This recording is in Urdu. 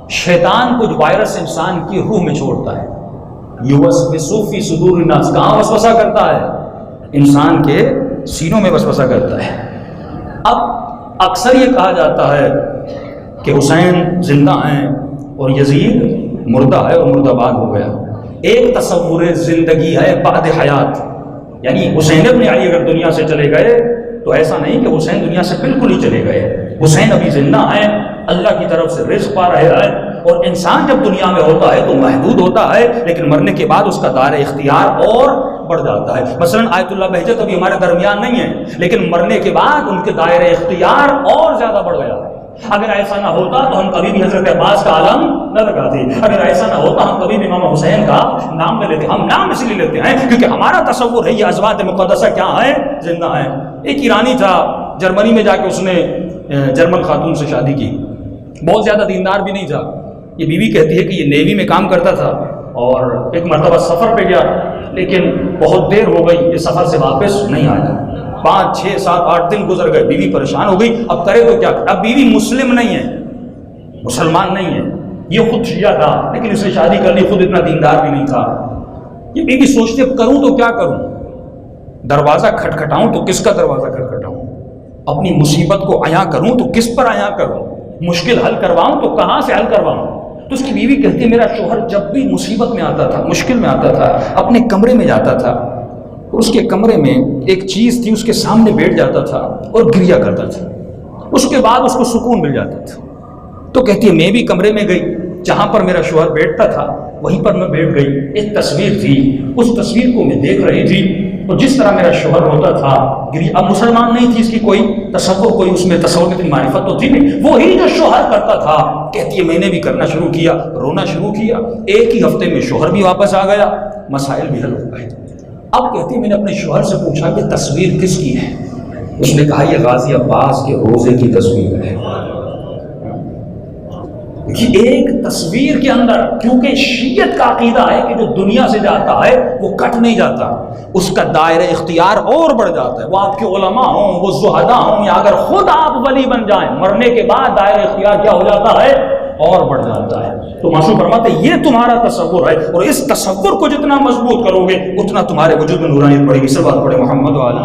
شیطان کچھ وائرس انسان کی روح میں چھوڑتا ہے، یوسوسو فی صدور الناس، کہاں وسوسہ کرتا ہے؟ انسان کے سینوں میں وسوسہ کرتا ہے۔ اب اکثر یہ کہا جاتا ہے کہ حسین زندہ ہیں اور یزید مردہ ہے اور مردہ بعد ہو گیا۔ ایک تصور زندگی ہے بعد حیات، یعنی حسین ابن علی اگر دنیا سے چلے گئے تو ایسا نہیں کہ حسین دنیا سے بالکل ہی چلے گئے، حسین ابھی زندہ ہیں، اللہ کی طرف سے رزق پا رہے ہیں، اور انسان جب دنیا میں ہوتا ہے تو محدود ہوتا ہے، لیکن مرنے کے بعد اس کا دائرہ اختیار اور بڑھ جاتا ہے۔ مثلا آیت اللہ بہجت ابھی ہمارے درمیان نہیں ہے، لیکن مرنے کے بعد ان کے دائرہ اختیار اور زیادہ بڑھ گیا ہے۔ اگر ایسا نہ ہوتا تو ہم کبھی بھی حضرت عباس کا عالم نہ لگاتے، اگر ایسا نہ ہوتا ہم کبھی بھی امام حسین کا نام نہ لیتے۔ ہم نام اس لیے لیتے ہیں کیونکہ ہمارا تصور ہے یہ ازواج مقدسہ کیا ہے؟ زندہ ہیں۔ ایک ایرانی تھا، جرمنی میں جا کے اس نے جرمن خاتون سے شادی کی، بہت زیادہ دیندار بھی نہیں تھا۔ یہ بیوی کہتی ہے کہ یہ نیوی میں کام کرتا تھا اور ایک مرتبہ سفر پہ گیا، لیکن بہت دیر ہو گئی، یہ سفر سے واپس نہیں آیا۔ 5 6 7 8 دن گزر گئے، بیوی پریشان ہو گئی، اب کرے تو کیا؟ اب بیوی مسلم نہیں ہے، مسلمان نہیں ہے، یہ خود شیعہ تھا لیکن اس نے شادی کر لی، خود اتنا دیندار بھی نہیں تھا۔ یہ بیوی سوچتے اب کروں تو کیا کروں؟ دروازہ کھٹکھٹاؤں تو کس کا دروازہ کھٹکھٹاؤں؟ اپنی مصیبت کو عیاں کروں تو کس پر عیاں کروں؟ مشکل حل کرواؤں تو کہاں سے حل کرواؤں؟ تو اس کی بیوی کہتی ہے میرا شوہر جب بھی مصیبت میں آتا تھا، مشکل میں آتا تھا، اپنے کمرے میں جاتا تھا، اس کے کمرے میں ایک چیز تھی، اس کے سامنے بیٹھ جاتا تھا اور گریا کرتا تھا، اس کے بعد اس کو سکون مل جاتا تھا۔ تو کہتی ہے میں بھی کمرے میں گئی، جہاں پر میرا شوہر بیٹھتا تھا وہیں پر میں بیٹھ گئی، ایک تصویر تھی، اس تصویر کو میں دیکھ رہی تھی، اور جس طرح میرا شوہر ہوتا تھا گری، اب مسلمان نہیں تھی، اس کی کوئی تصور، کوئی اس میں تصور کی معرفت تو تھی نہیں، وہی جو شوہر کرتا تھا۔ کہتی ہے میں نے بھی کرنا شروع کیا، رونا شروع کیا، ایک ہی ہفتے میں شوہر بھی واپس آ گیا، مسائل بھی حل ہو گئے۔ اب کہتی ہے میں نے اپنے شوہر سے پوچھا کہ تصویر کس کی ہے؟ اس نے کہا یہ غازی عباس کے روزے کی تصویر ہے۔ ایک تصویر کے اندر، کیونکہ شیعت کا عقیدہ ہے کہ جو دنیا سے جاتا ہے وہ کٹ نہیں جاتا، اس کا دائرہ اختیار اور بڑھ جاتا ہے۔ وہ آپ کے علماء ہوں، وہ زہداء ہوں، یا اگر خود آپ ولی بن جائیں، مرنے کے بعد دائرہ اختیار کیا ہو جاتا ہے؟ اور بڑھ جاتا ہے۔ تو معصوم فرماتے ہیں یہ تمہارا تصور ہے، اور اس تصور کو جتنا مضبوط کرو گے اتنا تمہارے وجود میں نورانیت بڑھے گی۔ سب بات پڑھے محمد وعلی